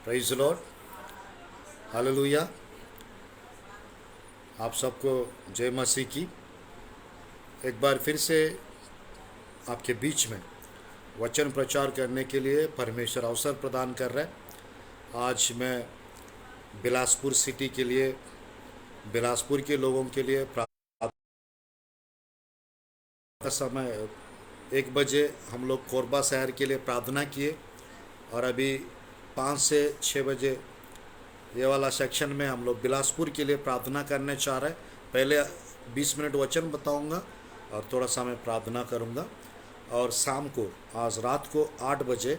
Praise Lord, hallelujah. आप सबको जय मसीह की। एक बार फिर से आपके बीच में वचन प्रचार करने के लिए परमेश्वर अवसर प्रदान कर रहा है। आज मैं बिलासपुर सिटी के लिए, बिलासपुर के लोगों के लिए प्रार्थना का समय 1 बजे हम लोग कोरबा शहर के लिए प्रार्थना किए और अभी 5 से 6 बजे ये वाला सेक्शन में हम लोग बिलासपुर के लिए प्रार्थना करने चाह रहे हैं। पहले 20 मिनट वचन बताऊंगा और थोड़ा सा मैं प्रार्थना करूंगा। और शाम को, आज रात को 8 बजे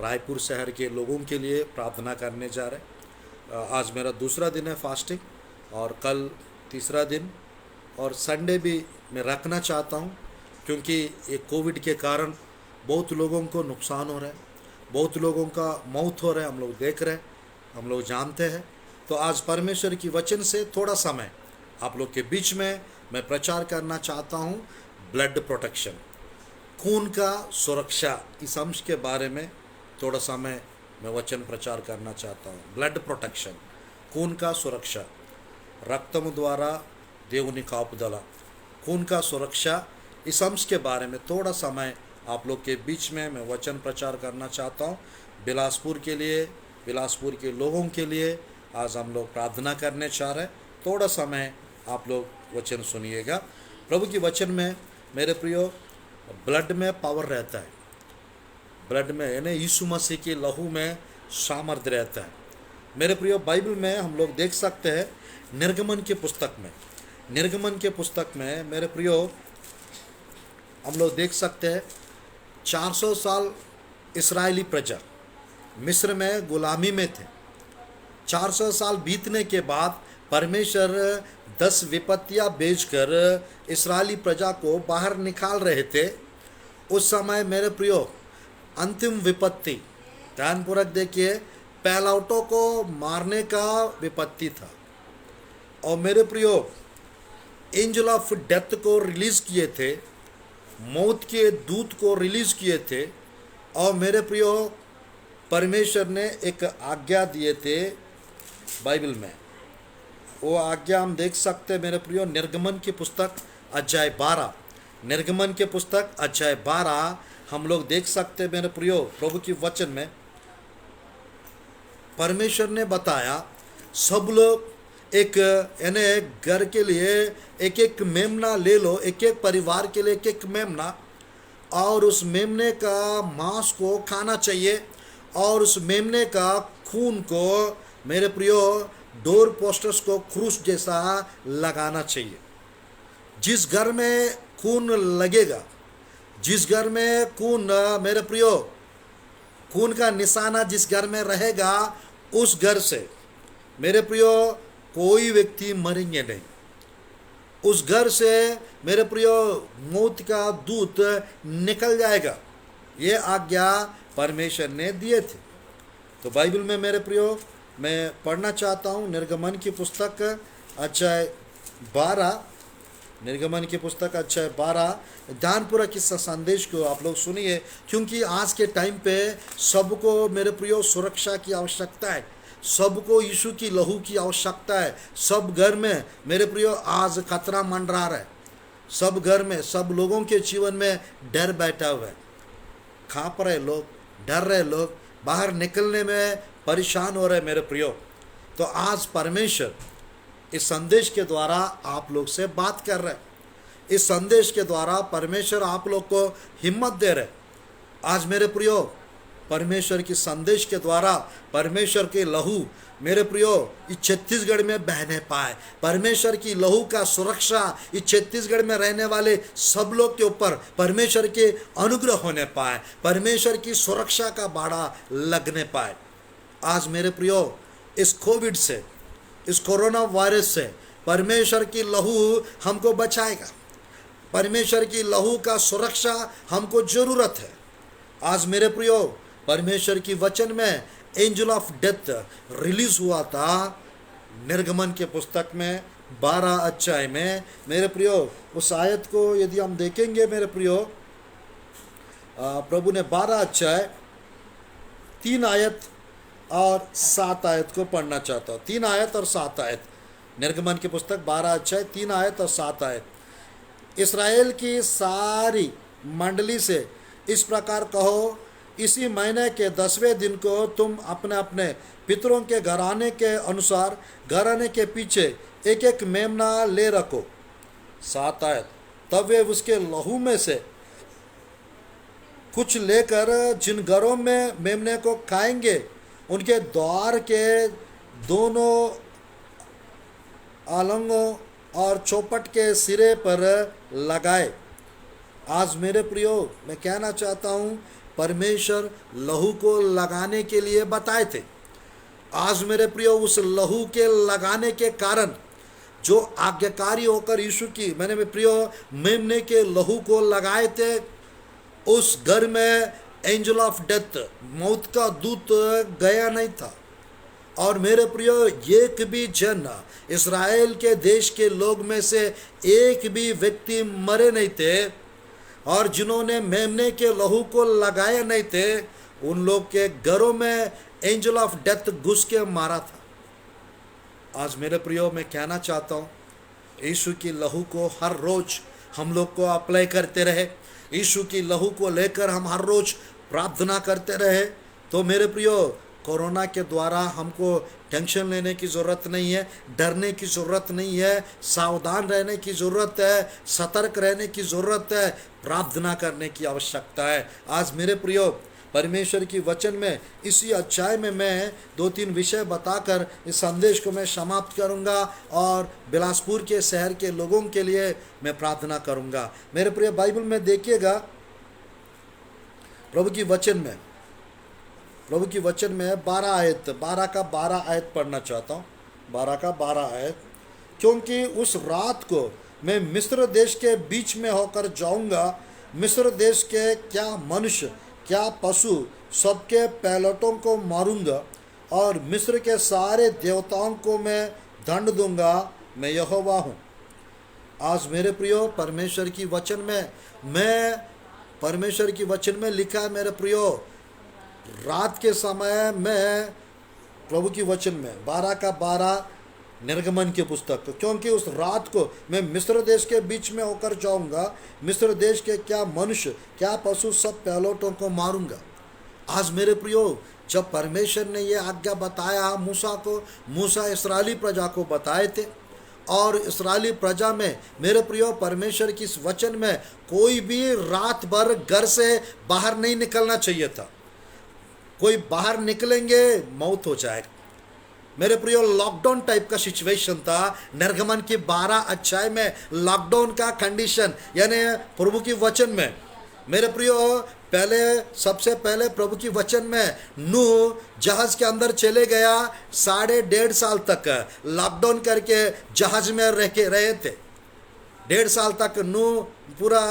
रायपुर शहर के लोगों के लिए प्रार्थना करने जा रहे हैं। आज मेरा दूसरा दिन है फास्टिंग और कल तीसरा दिन, और संडे भी मैं रखना चाहता हूं क्योंकि ये कोविड के कारण बहुत लोगों को नुकसान हो रहा है, बहुत लोगों का मौत हो रहा है, हम लोग देख रहे हैं, हम लोग जानते हैं। तो आज परमेश्वर की वचन से थोड़ा समय आप लोग के बीच में मैं प्रचार करना चाहता हूं। ब्लड प्रोटेक्शन, खून का सुरक्षा, इस अंश के बारे में थोड़ा सा मैं वचन प्रचार करना चाहता हूं। ब्लड प्रोटेक्शन, खून का सुरक्षा, रक्तम द्वारा దేవుని కాపుదల, खून का सुरक्षा, इस अंश के बारे में थोड़ा समय आप लोग के बीच में मैं वचन प्रचार करना चाहता हूँ। बिलासपुर के लिए, बिलासपुर के लोगों के लिए आज हम लोग प्रार्थना करने चाह रहे हैं। थोड़ा समय आप लोग वचन सुनिएगा। प्रभु की वचन में मेरे प्रियो, ब्लड में पावर रहता है, ब्लड में यानी यीशु मसीह की लहू में सामर्थ्य रहता है। मेरे प्रियो, बाइबल में हम लोग देख सकते हैं निर्गमन की पुस्तक में, निर्गमन के पुस्तक में मेरे प्रियो हम लोग देख सकते हैं 400 साल इस्राएली प्रजा मिस्र में गुलामी में थे। 400 साल बीतने के बाद परमेश्वर 10 विपत्तियां भेजकर इस्राएली प्रजा को बाहर निकाल रहे थे। उस समय मेरे प्रियो अंतिम विपत्ति, ध्यानपूर्वक देखिए, पहलौटों को मारने का विपत्ति था। और मेरे प्रियो एंजल ऑफ डेथ को रिलीज किए थे, मौत के दूत को रिलीज किए थे। और मेरे प्रियो परमेश्वर ने एक आज्ञा दिए थे बाइबल में, वो आज्ञा हम देख सकते हैं मेरे प्रियो निर्गमन की पुस्तक अध्याय 12, निर्गमन के पुस्तक अध्याय 12 हम लोग देख सकते हैं मेरे प्रियो। प्रभु की वचन में परमेश्वर ने बताया सब लोग एक यानी घर के लिए एक एक मेमना ले लो, एक एक परिवार के लिए एक एक मेमना, और उस मेमने का मांस को खाना चाहिए और उस मेमने का खून को मेरे प्रियो डोर पोस्टर्स को क्रूस जैसा लगाना चाहिए। जिस घर में खून लगेगा, जिस घर में खून मेरे प्रियो खून का निशाना जिस घर में रहेगा, उस घर से मेरे प्रियो कोई व्यक्ति मरेंगे नहीं। उस घर से मेरे प्रियो मौत का दूत निकल जाएगा। ये आज्ञा परमेश्वर ने दिए थे। तो बाइबल में मेरे प्रियो मैं पढ़ना चाहता हूँ निर्गमन की पुस्तक अध्याय 12, निर्गमन की पुस्तक अध्याय 12। ध्यानपूर्वक इस संदेश को आप लोग सुनिए क्योंकि आज के टाइम पे सबको मेरे प्रियो सुरक्षा की आवश्यकता है, सबको यीशु की लहू की आवश्यकता है। सब घर में मेरे प्रियो आज खतरा मंडरा रहा है, सब घर में, सब लोगों के जीवन में डर बैठा हुआ है। कांप रहे लोग, डर रहे लोग, बाहर निकलने में परेशान हो रहे मेरे प्रियो। तो आज परमेश्वर इस संदेश के द्वारा आप लोग से बात कर रहे हैं। इस संदेश के द्वारा परमेश्वर आप लोग को हिम्मत दे रहे। आज मेरे प्रियो परमेश्वर की संदेश के द्वारा परमेश्वर के लहू मेरे प्रियो इस छत्तीसगढ़ में बहने पाए, परमेश्वर की लहू का सुरक्षा इस छत्तीसगढ़ में रहने वाले सब लोग के ऊपर परमेश्वर के अनुग्रह होने पाए, परमेश्वर की सुरक्षा का बाड़ा लगने पाए। आज मेरे प्रियो इस कोविड से, इस कोरोना वायरस से परमेश्वर की लहू हमको बचाएगा, परमेश्वर की लहू का सुरक्षा हमको जरूरत है। आज मेरे प्रियो परमेश्वर की वचन में एंजल ऑफ डेथ रिलीज हुआ था निर्गमन के पुस्तक में 12 अध्याय में। मेरे प्रियो उस आयत को यदि हम देखेंगे मेरे प्रियो, प्रभु ने 12 अध्याय 3 आयत और 7 आयत को पढ़ना चाहता हूँ। 3 आयत और 7 आयत, निर्गमन की पुस्तक 12 अध्याय 3 आयत और 7 आयत। इसराइल की सारी मंडली से इस प्रकार कहो, इसी महीने के 10वें दिन को तुम अपने अपने पितरों के घराने के अनुसार घराने के पीछे एक एक मेमना ले रखो। 7 आयत। तब वे उसके लहू में से कुछ लेकर जिन घरों में मेमने को खाएंगे उनके द्वार के दोनों आलंगों और चौपट के सिरे पर लगाए। आज मेरे प्रियो, मैं कहना चाहता हूँ, परमेश्वर लहू को लगाने के लिए बताए थे। आज मेरे प्रियो, उस लहू के लगाने के कारण जो आज्ञाकारी होकर यीशु की मैंने प्रियो मेमने के लहू को लगाए थे, उस घर में एंजल ऑफ डेथ, मौत का दूत गया नहीं था। और मेरे प्रियो, एक भी जन इस्राएल के देश के लोग में से एक भी व्यक्ति मरे नहीं थे, और जिन्होंने मेमने के लहू को लगाए नहीं थे उन लोग के घरों में एंजल ऑफ डेथ घुस के मारा था। आज मेरे प्रियो, मैं कहना चाहता हूँ, यीशु की लहू को हर रोज हम लोग को अप्लाई करते रहे, यीशु की लहू को लेकर हम हर रोज प्रार्थना करते रहे, तो मेरे प्रियो, कोरोना के द्वारा हमको टेंशन लेने की ज़रूरत नहीं है, डरने की ज़रूरत नहीं है, सावधान रहने की ज़रूरत है, सतर्क रहने की ज़रूरत है, प्रार्थना करने की आवश्यकता है। आज मेरे प्रियो, परमेश्वर की वचन में इसी अध्याय में मैं 2-3 विषय बताकर इस संदेश को मैं समाप्त करूंगा और बिलासपुर के शहर के लोगों के लिए मैं प्रार्थना करूंगा। मेरे प्रिय, बाइबल में देखिएगा, प्रभु की वचन में 12 का 12 आयत पढ़ना चाहता हूँ। 12 का 12 आयत। क्योंकि उस रात को मैं मिस्र देश के बीच में होकर जाऊंगा, मिस्र देश के क्या मनुष्य क्या पशु सबके पैलटों को मारूंगा, और मिस्र के सारे देवताओं को मैं दंड दूंगा, मैं यहोवा हूँ। आज मेरे प्रियो, परमेश्वर की वचन में लिखा है मेरे प्रियो, रात के समय में प्रभु की वचन में 12 का 12 निर्गमन की पुस्तक, क्योंकि उस रात को मैं मिस्र देश के बीच में होकर जाऊंगा, मिस्र देश के क्या मनुष्य क्या पशु सब पहलोटों को मारूंगा। आज मेरे प्रियो, जब परमेश्वर ने ये आज्ञा बताया मूसा को, मूसा इस्राएली प्रजा को बताए थे, और इस्राएली प्रजा में मेरे प्रियो, परमेश्वर की इस वचन में कोई भी रात भर घर से बाहर नहीं निकलना चाहिए था। कोई बाहर निकलेंगे मौत हो जाएगा। मेरे प्रियो, लॉकडाउन टाइप का सिचुएशन था। निर्गमन की 12 अध्याय में लॉकडाउन का कंडीशन, यानी प्रभु की वचन में मेरे प्रियो, सबसे पहले प्रभु की वचन में नूह जहाज के अंदर चले गया, 1.5 साल तक लॉकडाउन करके जहाज में रहे थे। 1.5 साल तक नूह पूरा,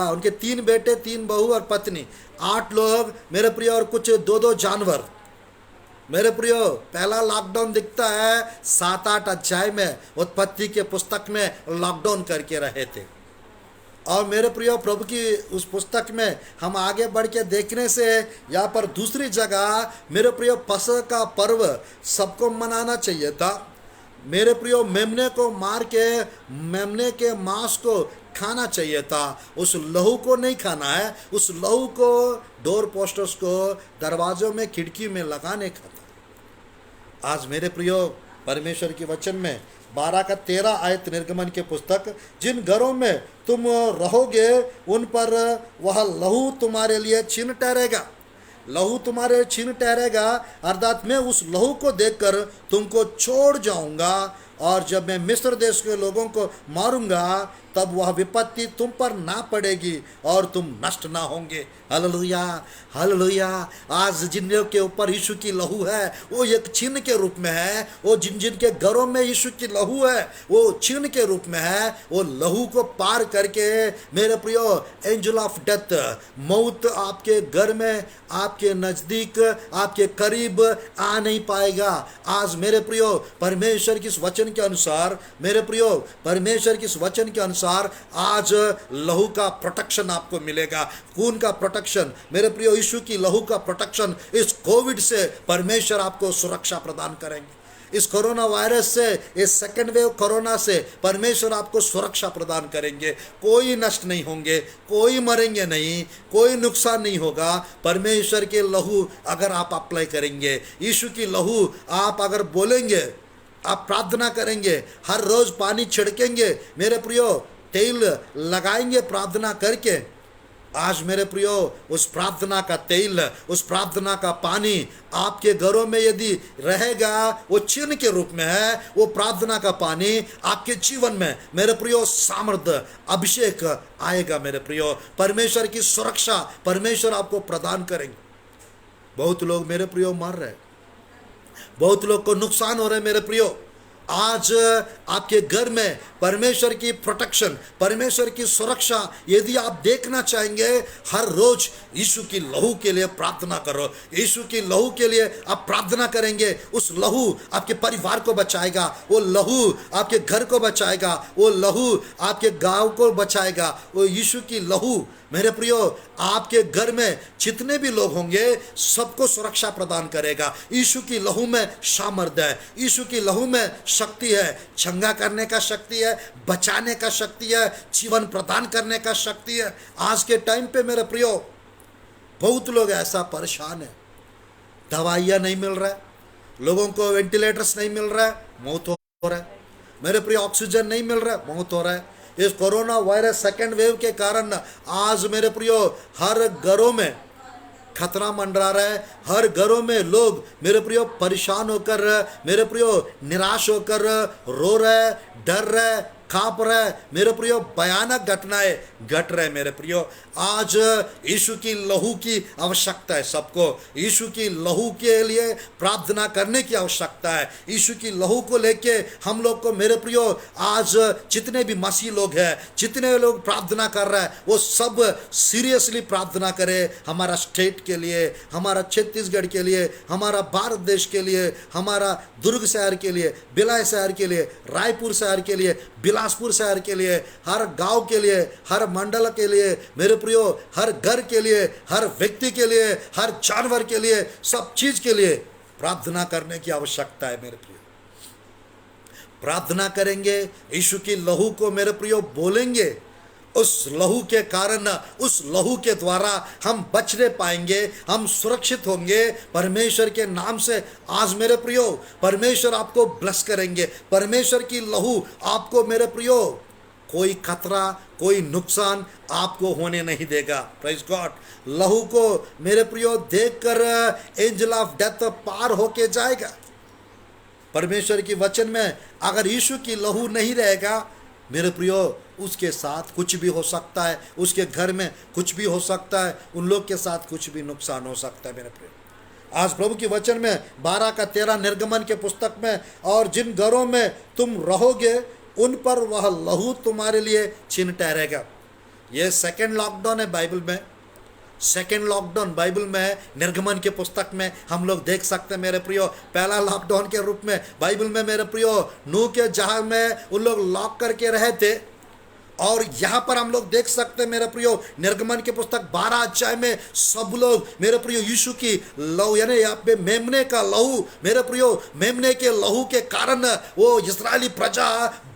उनके 3 बेटे 3 बहू और पत्नी, 8 लोग मेरे प्रियो, और कुछ 2-2 जानवर। मेरे प्रियो, पहला लॉकडाउन दिखता है 7-8 अध्याय में, उत्पत्ति के पुस्तक में लॉकडाउन करके रहे थे। और मेरे प्रियो, प्रभु की उस पुस्तक में हम आगे बढ़ के देखने से यहाँ पर दूसरी जगह मेरे प्रियो, फसह का पर्व सबको मनाना चाहिए था। मेरे प्रियो, मेमने को मार के मेमने के मांस को खाना चाहिए था, उस लहू को नहीं खाना है। उस लहू को डोर पोस्टर्स को दरवाजों में खिड़की में लगाने का था। आज मेरे प्रियो, परमेश्वर के वचन में 12 का 13 आयत निर्गमन के पुस्तक, जिन घरों में तुम रहोगे उन पर वह लहू तुम्हारे लिए चिन्ह ठहरेगा। लहू तुम्हारे चिन्ह ठहरेगा, अर्थात मैं उस लहू को देखकर तुमको छोड़ जाऊंगा, और जब मैं मिस्र देश के लोगों को मारूंगा तब वह विपत्ति तुम पर ना पड़ेगी और तुम नष्ट ना होंगे। Hallelujah, hallelujah. आज जिन लोग के ऊपर यीशु की लहू है वो एक चिन्ह के रूप में है, वो जिन के घरों में यीशु की लहू है वो चिन्ह के रूप में है। वो लहू को पार करके मेरे प्रियो, एंजल ऑफ डेथ, मौत आपके घर में, आपके नज़दीक, आपके करीब आ नहीं पाएगा। आज मेरे प्रियो, परमेश्वर की इस वचन वचन के अनुसार मेरे प्रियो, परमेश्वर के इस वचन के अनुसार आज लहू का प्रोटेक्शन आपको मिलेगा, खून का प्रोटेक्शन। मेरे प्रियो, यीशु की लहू का प्रोटेक्शन, इस कोविड से परमेश्वर आपको सुरक्षा प्रदान करेंगे। इस कोरोना वायरस से, इस सेकेंड वेव कोरोना से परमेश्वर आपको सुरक्षा प्रदान करेंगे। कोई नष्ट नहीं होंगे, कोई मरेंगे नहीं, कोई नुकसान नहीं होगा। परमेश्वर के लहू अगर आप अप्लाई करेंगे, यीशु की लहू आप अगर बोलेंगे, आप प्रार्थना करेंगे, हर रोज पानी छिड़केंगे, मेरे प्रियो, तेल लगाएंगे प्रार्थना करके, आज मेरे प्रियो उस प्रार्थना का तेल, उस प्रार्थना का पानी आपके घरों में यदि रहेगा, वो चिन्ह के रूप में है, वो प्रार्थना का पानी आपके जीवन में मेरे प्रियो सामर्थ्य, अभिषेक आएगा। मेरे प्रियो, परमेश्वर की सुरक्षा परमेश्वर आपको प्रदान करेंगे। बहुत लोग मेरे प्रियो मर रहे, बहुत लोग को नुकसान हो रहे। मेरे प्रियो, आज आपके घर में परमेश्वर की प्रोटेक्शन, परमेश्वर की सुरक्षा यदि आप देखना चाहेंगे, हर रोज यीशु की लहू के लिए प्रार्थना करो। यीशु की लहू के लिए आप प्रार्थना करेंगे, उस लहू आपके परिवार को बचाएगा, वो लहू आपके घर को बचाएगा, वो लहू आपके गांव को बचाएगा। वो यीशु की लहू मेरे प्रियो आपके घर में जितने भी लोग होंगे सबको सुरक्षा प्रदान करेगा। यीशु की लहू में सामर्थ्य है, यीशु की लहू में शक्ति है, चंगा करने का शक्ति है, बचाने का शक्ति है, जीवन प्रदान करने का शक्ति है। आज के टाइम पे मेरे प्रियो बहुत लोग ऐसा परेशान है, दवाइयाँ नहीं मिल रहा है, लोगों को वेंटिलेटर्स नहीं मिल रहा है, मौत हो रहा है। मेरे प्रियो, ऑक्सीजन नहीं मिल रहा है, मौत हो रहा है। इस कोरोना वायरस सेकेंड वेव के कारण आज मेरे प्रियो हर घरों में खतरा मंडरा रहा है। हर घरों में लोग मेरे प्रियो परेशान होकर, मेरे प्रियो निराश होकर रो रहे, डर रहे, कांप रहे। मेरे प्रियो भयानक घटनाएं घट रहे। मेरे प्रियो, आज यीशु की लहू की आवश्यकता है सबको। यीशु की लहू के लिए प्रार्थना करने की आवश्यकता है। यीशु की लहू को लेके हम लोग को मेरे प्रियो, आज जितने भी मसीह लोग हैं, जितने लोग प्रार्थना कर रहे हैं, वो सब सीरियसली प्रार्थना करें हमारा स्टेट के लिए, हमारा छत्तीसगढ़ के लिए, हमारा भारत देश के लिए, हमारा दुर्ग शहर के लिए, भिलाई शहर के लिए, रायपुर शहर के लिए, बिलासपुर शहर के लिए, हर गांव के लिए, हर मंडल के लिए, मेरे प्रियो हर घर के लिए, हर व्यक्ति के लिए, हर जानवर के लिए, सब चीज के लिए प्रार्थना करने की आवश्यकता है। मेरे प्रियो, प्रार्थना करेंगे, यीशु की लहू को मेरे प्रियो बोलेंगे, उस लहू के कारण, उस लहू के द्वारा हम बचने पाएंगे, हम सुरक्षित होंगे परमेश्वर के नाम से। आज मेरे प्रियो परमेश्वर आपको ब्लेस करेंगे। परमेश्वर की लहू आपको मेरे प्रियो कोई खतरा, कोई नुकसान आपको होने नहीं देगा। Praise God. लहू को मेरे प्रियो देखकर एंजल ऑफ डेथ पार होके जाएगा। परमेश्वर की वचन में अगर यीशु की लहू नहीं रहेगा मेरे प्रियो, उसके साथ कुछ भी हो सकता है, उसके घर में कुछ भी हो सकता है, उन लोग के साथ कुछ भी नुकसान हो सकता है। मेरे प्रियो, आज प्रभु की वचन में 12:13 निर्गमन के पुस्तक में, और जिन घरों में तुम रहोगे उन पर वह लहू तुम्हारे लिए चिन्ह ठहरेगा। ये सेकेंड लॉकडाउन है बाइबल में, सेकेंड लॉकडाउन बाइबल में है। निर्गमन के पुस्तक में हम लोग देख सकते हैं मेरे प्रियो, पहला लॉकडाउन के रूप में बाइबल में मेरे प्रियो नूह के जहाज में उन लोग लॉक करके रहे थे। और यहाँ पर हम लोग देख सकते हैं मेरे प्रियो, निर्गमन के पुस्तक 12 अध्याय में सब लोग मेरे प्रियो यीशु की लहू, यानी यहाँ पे मेमने का लहू, मेरे प्रियो मेमने के लहू के कारण वो इस्राएली प्रजा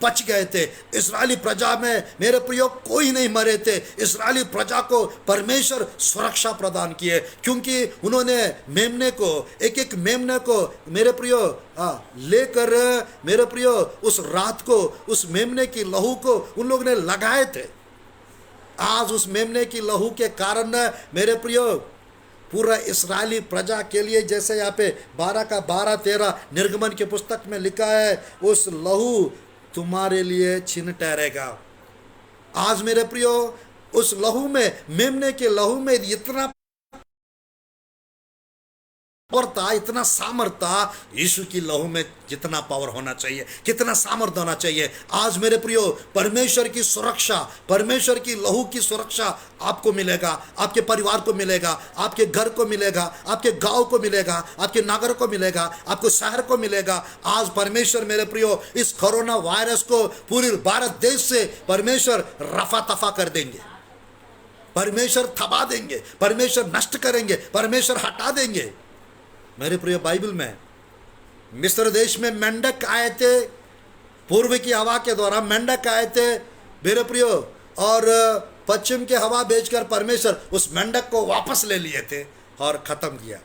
बच गए थे। इस्राएली प्रजा में मेरे प्रियो कोई नहीं मरे थे। इस्राएली प्रजा को परमेश्वर सुरक्षा प्रदान किए, क्योंकि उन्होंने मेमने को, एक एक मेमने को मेरे प्रियो लेकर मेरे प्रियो उस रात को, उस मेमने की लहू को उन लोग ने लगाए थे। आज उस मेमने की लहू के कारण मेरे प्रियो पूरा इस्राएली प्रजा के लिए, जैसे यहाँ पे 12:13 निर्गमन के पुस्तक में लिखा है, उस लहू तुम्हारे लिए चिन्ह ठहरेगा। आज मेरे प्रियो उस लहू में, मेमने के लहू में इतना पावर था, इतना सामर्थ था। यीशु की लहू में जितना पावर होना चाहिए, कितना सामर्थ होना चाहिए। आज मेरे प्रियो, परमेश्वर की सुरक्षा, परमेश्वर की लहू की सुरक्षा आपको मिलेगा, आपके परिवार को मिलेगा, आपके घर को मिलेगा, आपके गांव को मिलेगा, आपके नगर को मिलेगा, आपको शहर को मिलेगा। आज परमेश्वर मेरे प्रियो इस कोरोना वायरस को पूरे भारत देश से परमेश्वर रफा तफा कर देंगे, परमेश्वर थबा देंगे, परमेश्वर नष्ट करेंगे, परमेश्वर हटा देंगे। मेरे प्रिय, बाइबल में मिस्र देश में मेंढक आए थे, पूर्व की हवा के द्वारा मेंढक आए थे मेरे प्रियो, और पश्चिम के हवा भेजकर परमेश्वर उस मेंढक को वापस ले लिए थे और खत्म किया।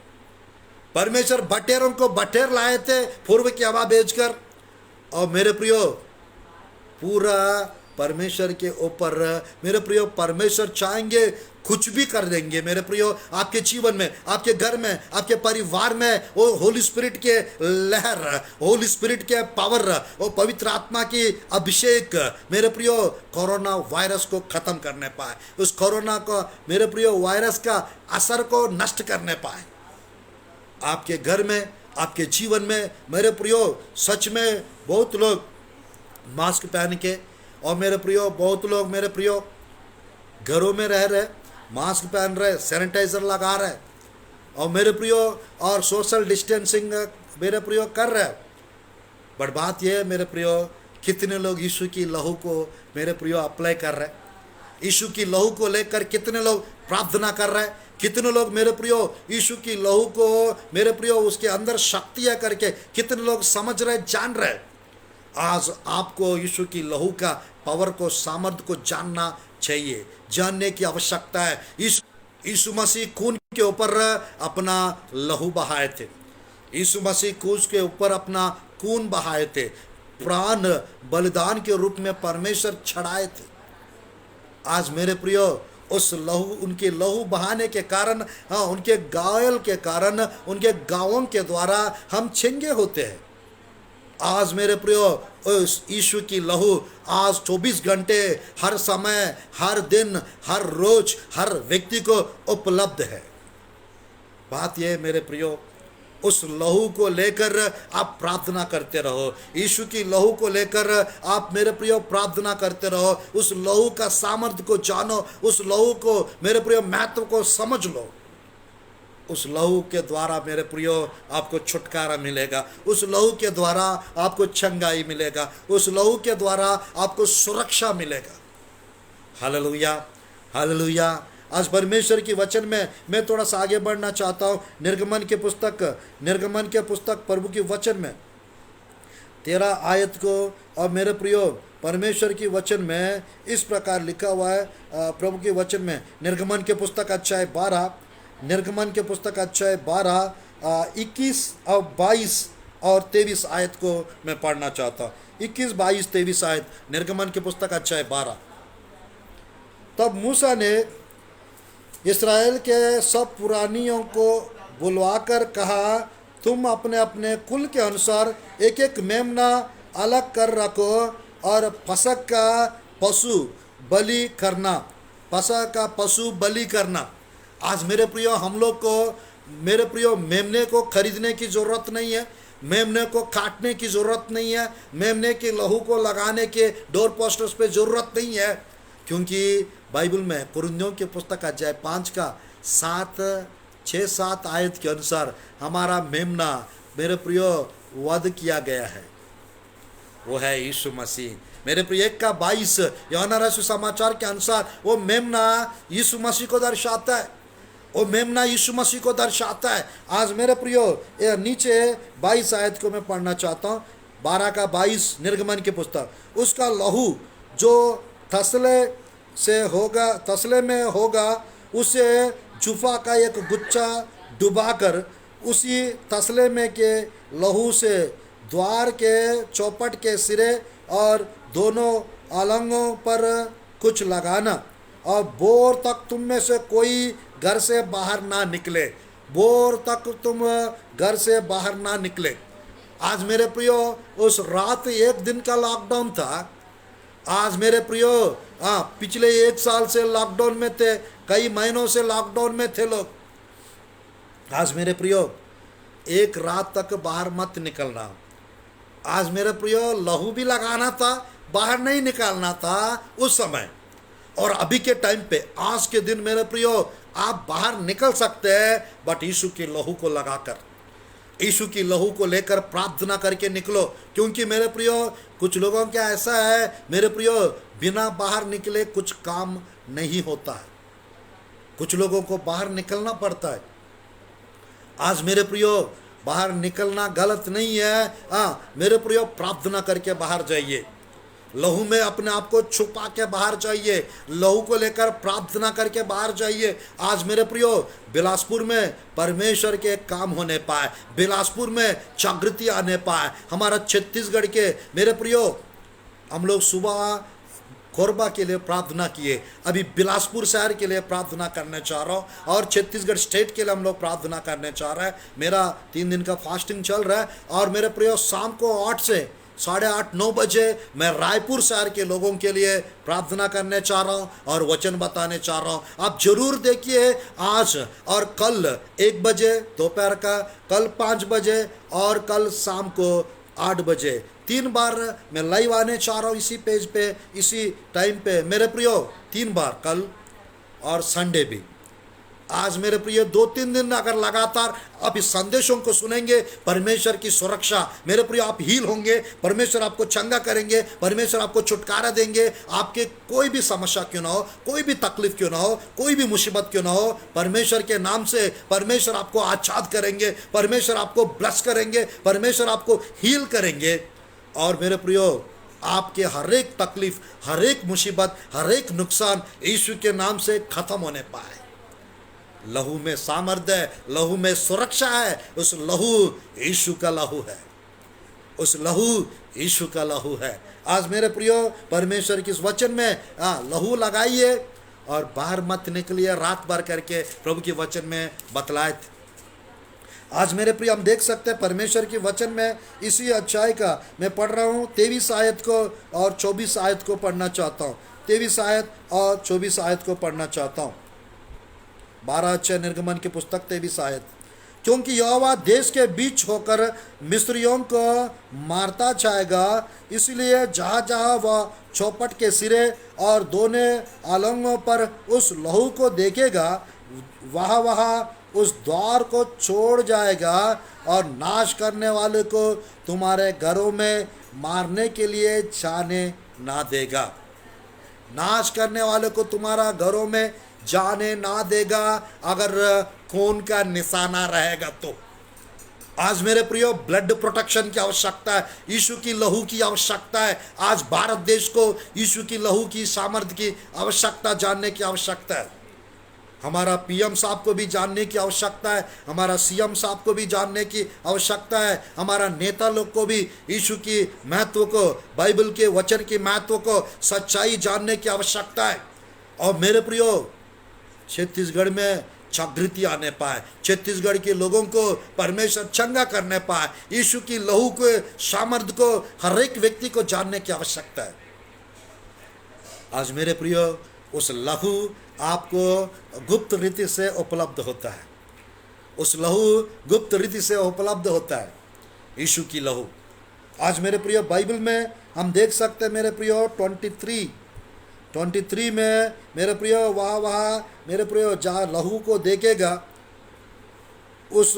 परमेश्वर बटेरों को बटेर लाए थे पूर्व की हवा भेजकर, और मेरे प्रियो पूरा परमेश्वर के ऊपर मेरे प्रियो परमेश्वर चाहेंगे कुछ भी कर देंगे। मेरे प्रियो, आपके जीवन में, आपके घर में, आपके परिवार में वो होली स्पिरिट के लहर, होली स्पिरिट के पावर, वो पवित्र आत्मा की अभिषेक मेरे प्रियो कोरोना वायरस को खत्म करने पाए, उस कोरोना को मेरे प्रियो वायरस का असर को नष्ट करने पाए आपके घर में, आपके जीवन में। मेरे प्रियो सच में बहुत लोग मास्क पहन के, और मेरे प्रियो बहुत लोग मेरे प्रियो घरों में रह रहे, मास्क पहन रहे, सैनिटाइजर लगा रहे, और मेरे प्रियो और सोशल डिस्टेंसिंग मेरे प्रियो कर रहे। बट बात यह है मेरे प्रियो, कितने लोग यीशु की लहू को मेरे प्रियो अप्लाई कर रहे, यीशु की लहू को लेकर कितने लोग प्रार्थना कर रहे, कितने लोग मेरे प्रियो यीशु की लहू को मेरे प्रियो उसके अंदर शक्तियाँ करके कितने लोग समझ रहे, जान रहे। आज आपको यीशु की लहू का पावर को, सामर्थ को जानना चाहिए, जानने की आवश्यकता है। यीशु मसीह खून के ऊपर अपना लहू बहाए थे, यीशु मसीह क्रूस के ऊपर अपना खून बहाए थे, प्राण बलिदान के रूप में परमेश्वर चढ़ाए थे। आज मेरे प्रियो उस लहू, उनके लहू बहाने के कारण, हाँ, उनके गायल के कारण, उनके गाँवों के द्वारा हम चंगे होते हैं। आज मेरे प्रियो उस यीशु की लहू आज 24 घंटे, हर समय, हर दिन, हर रोज, हर व्यक्ति को उपलब्ध है। बात यह मेरे प्रियो, उस लहू को लेकर आप प्रार्थना करते रहो, यीशु की लहू को लेकर आप मेरे प्रियो प्रार्थना करते रहो। उस लहू का सामर्थ्य को जानो, उस लहू को मेरे प्रियो महत्व को समझ लो। उस लहू के द्वारा मेरे प्रियो आपको छुटकारा मिलेगा, उस लहू के द्वारा आपको चंगाई मिलेगा, उस लहू के द्वारा आपको सुरक्षा मिलेगा। Hallelujah, hallelujah. आज परमेश्वर की वचन में मैं थोड़ा सा आगे बढ़ना चाहता हूँ। निर्गमन के पुस्तक प्रभु की वचन में 13 आयत को, और मेरे प्रियो परमेश्वर की वचन में इस प्रकार लिखा हुआ है, प्रभु की वचन में निर्गमन के पुस्तक अध्याय 12, निर्गमन के पुस्तक अध्याय 12 21 और 22 और 23 आयत को मैं पढ़ना चाहता हूँ। 21, 22, 23 आयत, निर्गमन के पुस्तक अध्याय 12। तब मूसा ने इस्राएल के सब पुरानियों को बुलवाकर कहा, तुम अपने अपने कुल के अनुसार एक एक मेमना अलग कर रखो और फसक का पशु बलि करना, फसक का पशु बलि करना। आज मेरे प्रियो हम लोग को मेरे प्रियो मेमने को खरीदने की ज़रूरत नहीं है, मेमने को काटने की ज़रूरत नहीं है, मेमने के लहू को लगाने के डोर पोस्टर्स पे ज़रूरत नहीं है, क्योंकि बाइबल में कुरिन्थियों के पुस्तक अध्याय 5 का 6-7 आयत के अनुसार हमारा मेमना मेरे प्रियो वध किया गया है, वो है यीशु मसीह। मेरे प्रिय 1 का 22 यूहन्ना रचित समाचार के अनुसार वो मेमना यीशु मसीह को दर्शाता है, वो मेमना यीशु मसीह को दर्शाता है। आज मेरे प्रियो ये नीचे 22 आयत को मैं पढ़ना चाहता हूँ, 12 का 22 निर्गमन की पुस्तक। उसका लहू जो तसले में होगा उसे जुफा का एक गुच्छा डुबाकर उसी तसले में के लहू से द्वार के चौपट के सिरे और दोनों अलंगों पर कुछ लगाना, और बोर तक तुम में से कोई घर से बाहर ना निकले, बोर तक तुम घर से बाहर ना निकले। आज मेरे प्रियो उस रात 1 दिन का लॉकडाउन था। आज मेरे प्रियो पिछले 1 साल से लॉकडाउन में थे, कई महीनों से लॉकडाउन में थे लोग। आज मेरे प्रियो एक रात तक बाहर मत निकलना। आज मेरे प्रियो लहू भी लगाना था, बाहर नहीं निकालना था उस समय। और अभी के टाइम पे, आज के दिन मेरे प्रियो, आप बाहर निकल सकते हैं, बट यीशु के लहू को लगाकर, यीशु की लहू को लेकर प्रार्थना करके निकलो। क्योंकि मेरे प्रियो कुछ लोगों का ऐसा है मेरे प्रियो, बिना बाहर निकले कुछ काम नहीं होता है। कुछ लोगों को बाहर निकलना पड़ता है। आज मेरे प्रियो बाहर निकलना गलत नहीं है। हाँ मेरे प्रियो, प्रार्थना करके बाहर जाइए, लहू में अपने आप को छुपा के बाहर जाइए, लहू को लेकर प्रार्थना करके बाहर जाइए। आज मेरे प्रियो बिलासपुर में परमेश्वर के काम होने पाए, बिलासपुर में जागृति आने पाए। हमारा छत्तीसगढ़ के मेरे प्रियो, हम लोग सुबह कोरबा के लिए प्रार्थना किए, अभी बिलासपुर शहर के लिए प्रार्थना करने चाह रहा हूँ, और छत्तीसगढ़ स्टेट के लिए हम लोग प्रार्थना करने चाह रहे हैं। मेरा 3 दिन का फास्टिंग चल रहा है। और मेरे प्रियो शाम को 8 से 8:30-9 बजे मैं रायपुर शहर के लोगों के लिए प्रार्थना करने चाह रहा हूँ और वचन बताने चाह रहा हूँ। आप जरूर देखिए, आज और कल 1 बजे दोपहर का, कल 5 बजे और कल शाम को 8 बजे 3 बार मैं लाइव आने चाह रहा हूँ इसी पेज पे, इसी टाइम पे मेरे प्रियो। 3 बार, कल और संडे भी। आज मेरे प्रिय 2-3 दिन अगर लगातार आप इस संदेशों को सुनेंगे, परमेश्वर की सुरक्षा, मेरे प्रिय आप हील होंगे, परमेश्वर आपको चंगा करेंगे, परमेश्वर आपको छुटकारा देंगे। आपके कोई भी समस्या क्यों ना हो, कोई भी तकलीफ क्यों ना हो, कोई भी मुसीबत क्यों ना हो, परमेश्वर के नाम से परमेश्वर आपको आच्छाद करेंगे, परमेश्वर आपको ब्लेस करेंगे, परमेश्वर आपको हील करेंगे। और मेरे प्रियो आपके हर एक तकलीफ, हर एक मुसीबत, हर एक नुकसान यीशु के नाम से खत्म होने पाए। लहू में सामर्थ्य है, लहू में सुरक्षा है। उस लहू यीशु का लहू है, उस लहू यीशु का लहू है। आज मेरे प्रियो परमेश्वर के इस वचन में लहू लगाइए और बाहर मत निकलिए रात भर करके प्रभु के वचन में बतलाए थे। आज मेरे प्रिय हम देख सकते हैं परमेश्वर के वचन में, इसी अध्याय का मैं पढ़ रहा हूँ 23 आयत को और 24 आयत को पढ़ना चाहता हूँ। 23 आयत और 24 आयत को पढ़ना चाहता हूँ। 12 अध्याय निर्गमन की पुस्तक 23 आयत। क्योंकि यहोवा देश के बीच होकर मिस्रियों को मारता जाएगा, इसलिए जहाँ जहाँ वह चौपट के सिरे और दोनों अलंगों पर उस लहू को देखेगा, वहाँ वहाँ उस द्वार को छोड़ जाएगा और नाश करने वाले को तुम्हारे घरों में मारने के लिए जाने ना देगा। नाश करने वाले को तुम्हारा घरों में जाने ना देगा अगर खून का निशाना रहेगा तो। आज मेरे प्रियो ब्लड प्रोटेक्शन की आवश्यकता है, यीशु की लहू की आवश्यकता है। आज भारत देश को यीशु की लहू की सामर्थ्य की आवश्यकता जानने की आवश्यकता है। हमारा पीएम साहब को भी जानने की आवश्यकता है, हमारा सीएम साहब को भी जानने की आवश्यकता है, हमारा नेता लोग को भी यीशु की महत्व को, बाइबल के वचन की महत्व को, सच्चाई जानने की आवश्यकता है। और मेरे प्रियो छत्तीसगढ़ में जागृति आने पाए, छत्तीसगढ़ के लोगों को परमेश्वर चंगा करने पाए, यीशु की लहू के सामर्थ्य को हर एक व्यक्ति को जानने की आवश्यकता है। आज मेरे प्रियो उस लहू आपको गुप्त रीति से उपलब्ध होता है, उस लहू गुप्त रीति से उपलब्ध होता है, यीशु की लहू। आज मेरे प्रियो बाइबल में हम देख सकते हैं मेरे प्रियो 23 में मेरे प्रियो वहाँ मेरे प्रियो जहाँ लहू को देखेगा उस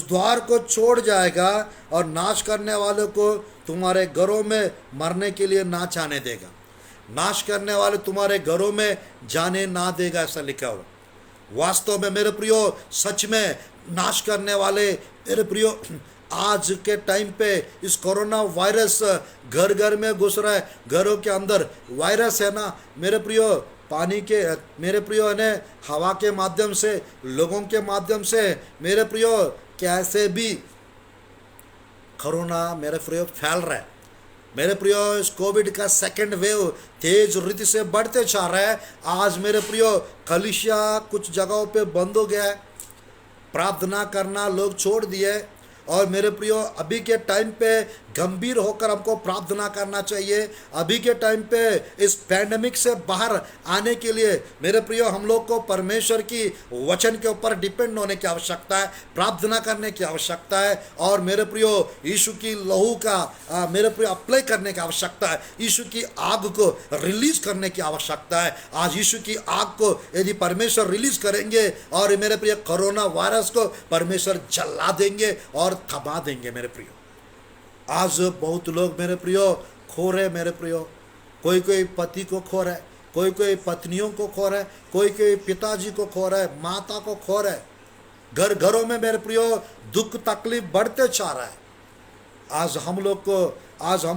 द्वार को छोड़ जाएगा और नाश करने वाले को तुम्हारे घरों में मरने के लिए ना जाने देगा। नाश करने वाले तुम्हारे घरों में जाने ना देगा, ऐसा लिखा हुआ। वास्तव में मेरे प्रियो सच में नाश करने वाले मेरे प्रियो आज के टाइम पे इस कोरोना वायरस घर घर में घुस रहा है, घरों के अंदर वायरस है ना मेरे प्रियो, पानी के मेरे प्रियो ने हवा के माध्यम से, लोगों के माध्यम से मेरे प्रियो कैसे भी कोरोना मेरे प्रियो फैल रहा है। मेरे प्रियो इस कोविड का सेकंड वेव तेज रीति से बढ़ते जा रहा है। आज मेरे प्रियो कलीसिया कुछ जगहों पे बंद हो गया है, प्रार्थना करना लोग छोड़ दिए। और मेरे प्रियो अभी के टाइम पे गंभीर होकर हमको प्रार्थना करना चाहिए। अभी के टाइम पे इस पैंडेमिक से बाहर आने के लिए मेरे प्रियो हम लोग को परमेश्वर की वचन के ऊपर डिपेंड होने की आवश्यकता है, प्रार्थना करने की आवश्यकता है, और मेरे प्रियो यीशु की लहू का मेरे प्रियो अप्लाई करने की आवश्यकता है। यीशु की आग को रिलीज करने की आवश्यकता है। आज यीशु की आग को यदि परमेश्वर रिलीज करेंगे और मेरे प्रिय कोरोना वायरस को परमेश्वर जला देंगे और थमा देंगे मेरे प्रियो। आज बहुत लोग मेरे प्रियो खो रहे मेरे प्रियो, कोई कोई पति को खो रहा है, कोई कोई पत्नियों को खो रहा है, कोई कोई पिताजी को खो रहा है, माता को खो रहा है। घर घरों में मेरे प्रियो दुख तकलीफ बढ़ते जा रहा है। आज हम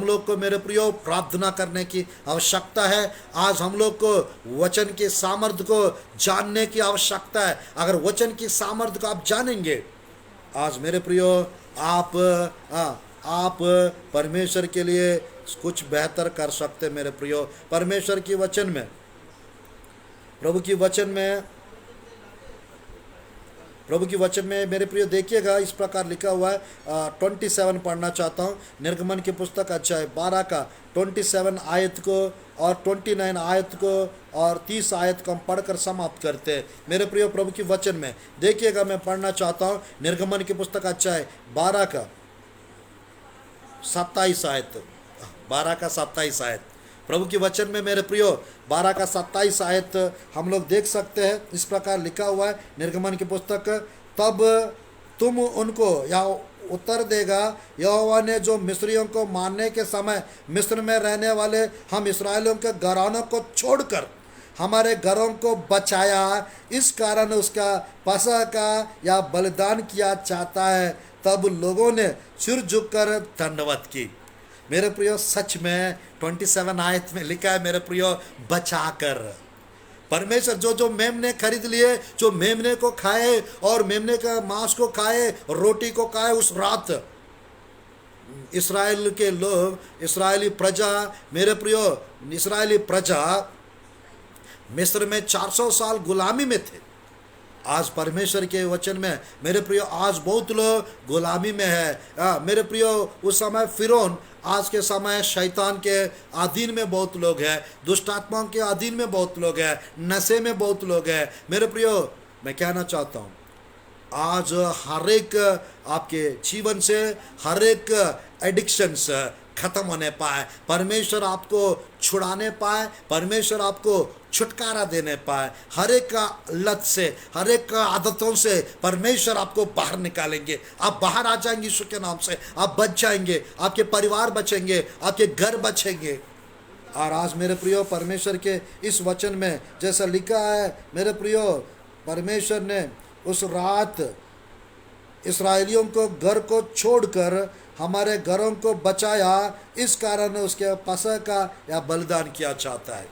लोग को मेरे प्रियो प्रार्थना करने की आवश्यकता है। आज हम लोग को वचन के सामर्थ्य को जानने की आवश्यकता है। अगर वचन की सामर्थ्य को आप जानेंगे, आज मेरे प्रियो आप परमेश्वर के लिए कुछ बेहतर कर सकते हैं मेरे प्रियो। परमेश्वर की वचन में, प्रभु की वचन में मेरे प्रियो देखिएगा, इस प्रकार लिखा हुआ है। 27 पढ़ना चाहता हूँ। निर्गमन की पुस्तक अध्याय 12 का 27 आयत को और 29 आयत को और 30 आयत को हम पढ़कर समाप्त करते हैं मेरे प्रियो। प्रभु की वचन में देखिएगा, मैं पढ़ना चाहता हूँ। निर्गमन की पुस्तक अध्याय 12 का 27 आयत, 12 का 27 आयत। प्रभु की वचन में मेरे प्रियो 12 का 27 आयत हम लोग देख सकते हैं। इस प्रकार लिखा हुआ है निर्गमन की पुस्तक, तब तुम उनको या उत्तर देगा, यहोवा ने जो मिस्रियों को मारने के समय मिस्र में रहने वाले हम इस्राएलियों के घरानों को छोड़कर हमारे घरों को बचाया, इस कारण उसका पसह का या बलिदान किया जाता है। तब लोगों ने सिर झुककर दंडवत की। मेरे प्रियो सच में 27 आयत में लिखा है मेरे प्रियो, बचाकर। परमेश्वर जो मेमने खरीद लिए, जो मेमने को खाए और मेमने का मांस को खाए, रोटी को खाए, उस रात इस्राएल के लोग, इस्राएली प्रजा, मेरे प्रियो इस्राएली प्रजा मिस्र में 400 साल गुलामी में थे। आज परमेश्वर के वचन में मेरे प्रियो आज बहुत लोग गुलामी में है। मेरे प्रियो उस समय फिरौन, आज के समय शैतान के अधीन में बहुत लोग हैं, दुष्ट आत्माओं के अधीन में बहुत लोग हैं, नशे में बहुत लोग हैं। मेरे प्रियो मैं कहना चाहता हूँ, आज हर एक आपके जीवन से हर एक एडिक्शंस खत्म होने पाए, परमेश्वर आपको छुड़ाने पाए, परमेश्वर आपको छुटकारा देने पाए। हर एक का लत से, हर एक का आदतों से परमेश्वर आपको बाहर निकालेंगे। आप बाहर आ जाएंगे यीशु के नाम से, आप बच जाएंगे, आपके परिवार बचेंगे, आपके घर बचेंगे। और आज मेरे प्रियो परमेश्वर के इस वचन में जैसा लिखा है मेरे प्रियो, परमेश्वर ने उस रात इस्राएलियों को घर को छोड़कर हमारे घरों को बचाया, इस कारण उसके पसह का या बलिदान किया जाता है।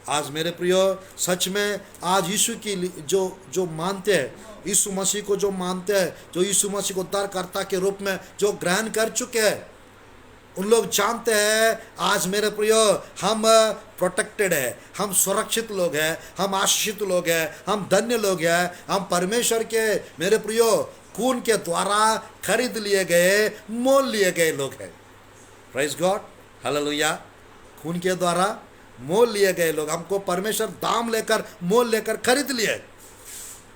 आज मेरे प्रियो सच में आज यीशु की जो मानते हैं, यीशु मसीह को जो मानते हैं, जो यीशु मसीह को उद्धारकर्ता के रूप में जो ग्रहण कर चुके हैं, उन लोग जानते हैं आज मेरे प्रियो हम प्रोटेक्टेड है, हम सुरक्षित लोग हैं, हम आशीषित लोग हैं, हम धन्य लोग हैं, हम परमेश्वर के मेरे प्रियो खून के द्वारा खरीद लिए गए, मोल लिए गए लोग हैं। Praise God, hallelujah. खून के द्वारा मोल लिए गए लोग, हमको परमेश्वर दाम लेकर मोल लेकर खरीद लिए।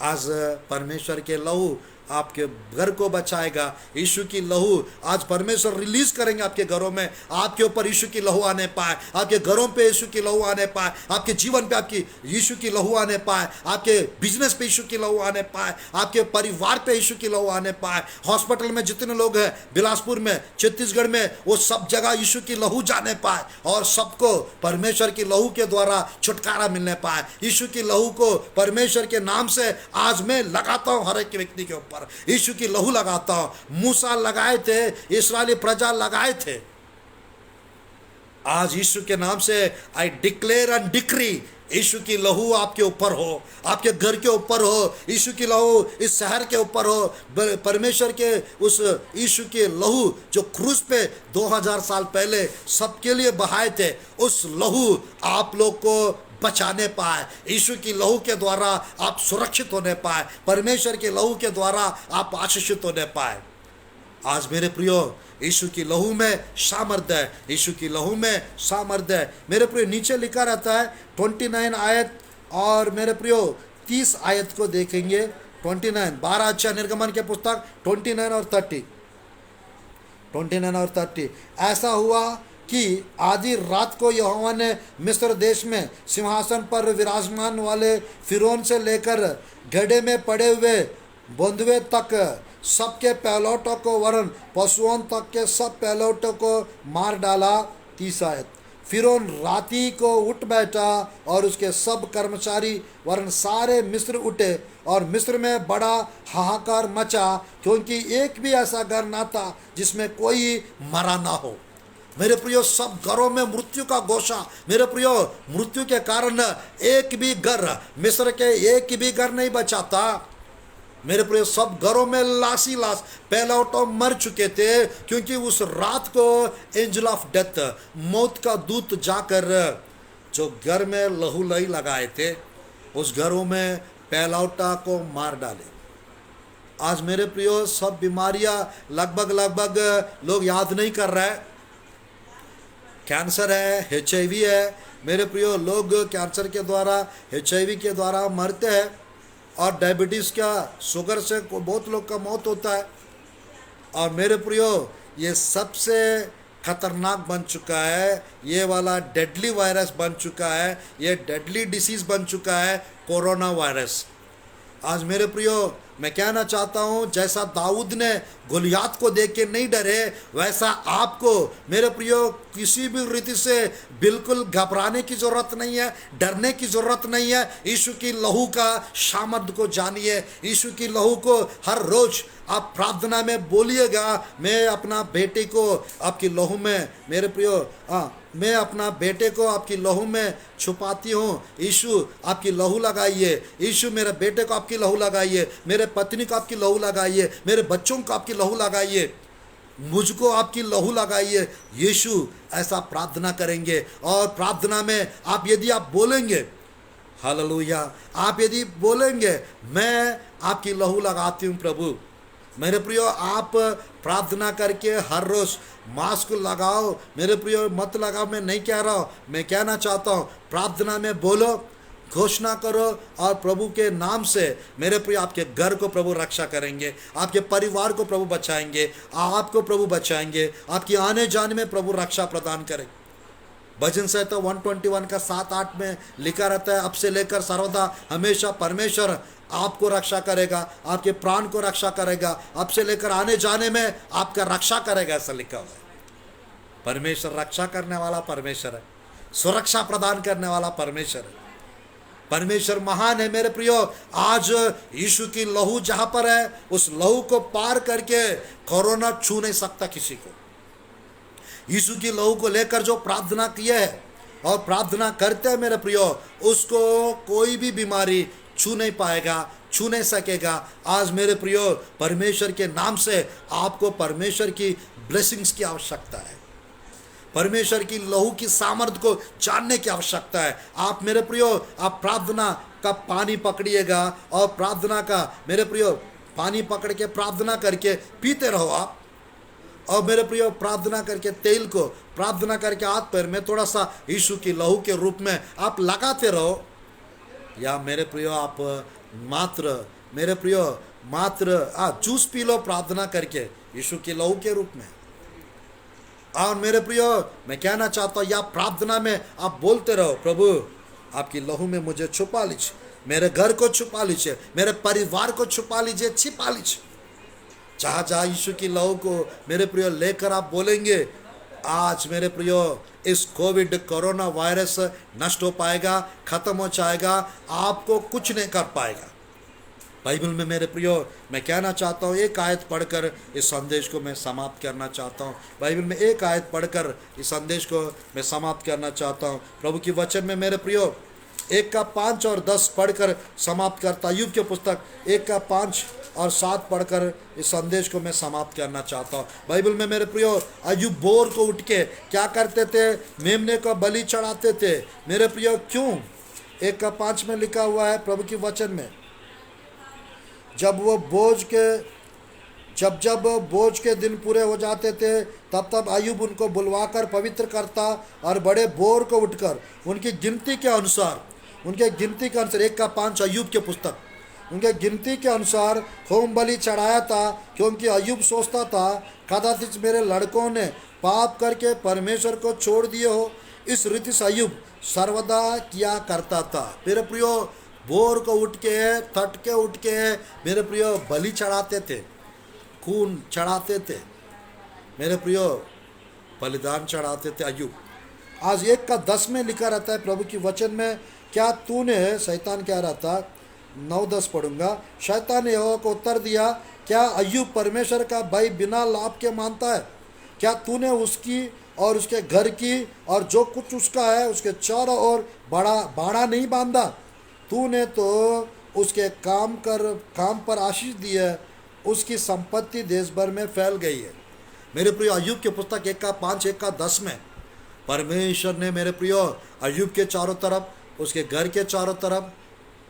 आज परमेश्वर के लहू आपके घर को बचाएगा। यीशु की लहू आज परमेश्वर रिलीज करेंगे आपके घरों में। आपके ऊपर यीशु की लहू आने पाए, आपके घरों पे यीशु की लहू आने पाए, आपके जीवन पे आपकी यीशु की लहू आने पाए, आपके बिजनेस पे यीशु की लहू आने पाए, आपके परिवार पे यीशु की लहू आने पाए। हॉस्पिटल में जितने लोग हैं, बिलासपुर में, छत्तीसगढ़ में, वो सब जगह यीशु की लहू जाने पाए और सबको परमेश्वर की लहू के द्वारा छुटकारा मिलने पाए। यीशु की लहू को परमेश्वर के नाम से आज मैं लगाता हूँ हर एक व्यक्ति के ऊपर, यीशु की लहू लगाता हूं। मूसा लगाए थे, इस्राएली प्रजा लगाए थे। आज यीशु के नाम से आई डिक्लेयर एंड डिक्री, यीशु की लहू आपके ऊपर हो, आपके घर के ऊपर हो, यीशु की लहू इस शहर के ऊपर हो। परमेश्वर के उस यीशु के लहू जो क्रूस पे 2000 साल पहले सबके लिए बहाए थे, उस लहू आप लोग को बचाने पाए। यीशु की लहू के द्वारा आप सुरक्षित होने पाए, परमेश्वर के लहू के द्वारा आप आशीषित होने पाए। आज मेरे प्रियो, यीशु की लहू में सामर्थ है, यीशु की लहू में सामर्थ है। मेरे प्रियो नीचे लिखा रहता है 29 आयत, और मेरे प्रियो 30 आयत को देखेंगे। 29 12 अच्छा निर्गमन के पुस्तक 29 और 30, 29 और 30। ऐसा हुआ कि आधी रात को यहोवा ने मिस्र देश में सिंहासन पर विराजमान वाले फिरौन से लेकर गड्ढे में पड़े हुए बंधुए तक सबके पहलौटों को वरन पशुओं तक के सब पहलौटों को मार डाला। 30 आयत। फिरौन राती को उठ बैठा और उसके सब कर्मचारी वरन सारे मिस्र उठे, और मिस्र में बड़ा हाहाकार मचा, क्योंकि एक भी ऐसा घर ना था जिसमें कोई मरा ना हो। मेरे प्रियो, सब घरों में मृत्यु का घोषा। मेरे प्रियो, मृत्यु के कारण एक भी घर, मिस्र के एक भी घर नहीं बचा था। मेरे प्रियो, सब घरों में लाश ही लाश, पहलौटो मर चुके थे, क्योंकि उस रात को एंजल ऑफ डेथ, मौत का दूत जाकर जो घर में लहू लही लगाए थे, उस घरों में पहलौटा को मार डाले। आज मेरे प्रियो, सब बीमारियां लगभग लोग याद नहीं कर रहे। कैंसर है, HIV है। मेरे प्रियो, लोग कैंसर के द्वारा, HIV के द्वारा मरते हैं, और डायबिटीज़ का, शुगर से बहुत लोग का मौत होता है। और मेरे प्रियो, ये सबसे खतरनाक बन चुका है, ये वाला डेडली वायरस बन चुका है, ये डेडली डिसीज़ बन चुका है, कोरोना वायरस। आज मेरे प्रियो, मैं कहना चाहता हूँ, जैसा दाऊद ने गोलियात को देख के नहीं डरे, वैसा आपको मेरे प्रियो किसी भी रीति से बिल्कुल घबराने की ज़रूरत नहीं है, डरने की ज़रूरत नहीं है। यीशु की लहू का सामर्थ को जानिए। यीशु की लहू को हर रोज़ आप प्रार्थना में बोलिएगा, मैं अपना बेटे को आपकी लहू में, मेरे प्रियो, मैं अपना बेटे को आपकी लहू में छुपाती हूँ। यीशु आपकी लहू लगाइए, यीशु मेरे बेटे को आपकी लहू लगाइए, मेरे पत्नी को आपकी लहू लगाइए, मेरे बच्चों को आपकी लहू लगाइए, मुझको आपकी लहू लगाइए। यीशु ऐसा प्रार्थना करेंगे। और प्रार्थना में यदि आप बोलेंगे, हालेलुया, आप यदि बोलेंगे, मैं आपकी लहू लगाती हूँ प्रभु। मेरे प्रियो, आप प्रार्थना करके हर रोज़ मास्क लगाओ। मेरे प्रियो, मत लगाओ, मैं नहीं कह रहा हूँ, मैं कहना चाहता हूँ, प्रार्थना में बोलो, घोषणा करो, और प्रभु के नाम से मेरे प्रिय आपके घर को प्रभु रक्षा करेंगे, आपके परिवार को प्रभु बचाएंगे, आपको प्रभु बचाएंगे, आपकी आने जाने में प्रभु रक्षा प्रदान करें। भजन संहिता 121 का 7-8 में लिखा रहता है, अब से लेकर सर्वदा हमेशा परमेश्वर आपको रक्षा करेगा, आपके प्राण को रक्षा करेगा, अब से लेकर आने जाने में आपका रक्षा करेगा, ऐसा लिखा हुआ है। परमेश्वर रक्षा करने वाला परमेश्वर है, सुरक्षा प्रदान करने वाला परमेश्वर है। परमेश्वर महान है। मेरे प्रियो, आज यीशु की लहू जहाँ पर है, उस लहू को पार करके कोरोना छू नहीं सकता किसी को। यीशु की लहू को लेकर जो प्रार्थना किए है और प्रार्थना करते हैं मेरे प्रियो, उसको कोई भी बीमारी छू नहीं पाएगा, छू नहीं सकेगा। आज मेरे प्रियो, परमेश्वर के नाम से आपको परमेश्वर की ब्लेसिंग्स की आवश्यकता है, परमेश्वर की लहू की सामर्थ को जानने की आवश्यकता है। आप मेरे प्रियो, आप प्रार्थना का पानी पकड़िएगा, और प्रार्थना का मेरे प्रियो पानी पकड़ के प्रार्थना करके पीते रहो आप। और मेरे प्रियो, प्रार्थना करके तेल को प्रार्थना करके हाथ पैर में थोड़ा सा यीशु की लहू के रूप में आप लगाते रहो। या मेरे प्रियो, आप मेरे प्रियो मात्र जूस पी लो प्रार्थना करके यीशु की लहू के रूप में। और मेरे प्रियो, मैं कहना चाहता हूँ, या प्रार्थना में आप बोलते रहो, प्रभु आपकी लहू में मुझे छुपा लीजिए, मेरे घर को छुपा लीजिए, मेरे परिवार को छुपा लीजिए, छिपा लीजिए। जहाँ जहाँ यीशु की लहू को मेरे प्रियो लेकर आप बोलेंगे, आज मेरे प्रियो इस कोविड कोरोना वायरस नष्ट हो पाएगा, ख़त्म हो जाएगा, आपको कुछ नहीं कर पाएगा। बाइबल में मेरे प्रियो, मैं कहना चाहता हूँ, एक आयत पढ़कर इस संदेश को मैं समाप्त करना चाहता हूँ। बाइबल में एक आयत पढ़कर इस संदेश को मैं समाप्त करना चाहता हूँ। प्रभु की वचन में मेरे प्रियो 1 का 5 और 10 पढ़कर समाप्त करता। अय्यूब के पुस्तक 1 का 5 और 7 पढ़कर इस संदेश को मैं समाप्त करना चाहता हूँ। बाइबल में मेरे प्रियो, अय्यूब भोर को उठ के क्या करते थे? मेमने को बलि चढ़ाते थे। मेरे प्रियो, क्यों? 1 का 5 में लिखा हुआ है प्रभु की वचन में, जब वो जब जब बोझ के दिन पूरे हो जाते थे तब तब अय्यूब उनको बुलवाकर पवित्र करता और बड़े भोर को उठकर उनकी गिनती के अनुसार, उनके गिनती के अनुसार 1 का 5 अय्यूब के पुस्तक, उनके गिनती के अनुसार होम बलि चढ़ाया था। क्योंकि अय्यूब सोचता था कदाचित मेरे लड़कों ने पाप करके परमेश्वर को छोड़ दिए हो। इस रीति से अय्यूब सर्वदा किया करता था। मेरे प्रियो, भोर को उठ के तट के उठ के मेरे प्रियो बलि चढ़ाते थे, खून चढ़ाते थे, मेरे प्रियो बलिदान चढ़ाते थे अय्यूब। आज 1 का 10 में लिखा रहता है प्रभु की वचन में, क्या तूने, शैतान कह रहा था, 9-10 पढ़ूंगा। शैतान ने यहोवा को उत्तर दिया, क्या अय्यूब परमेश्वर का भय बिना लाभ के मानता है? क्या तूने उसकी और उसके घर की और जो कुछ उसका है उसके चारों ओर बाड़ा नहीं बांधा? तूने तो उसके काम पर आशीष दी है, उसकी संपत्ति देश भर में फैल गई है। मेरे प्रियो, अय्यूब की पुस्तक 1 का 5 1 का 10 में परमेश्वर ने मेरे प्रियो अय्यूब के चारों तरफ, उसके घर के चारों तरफ,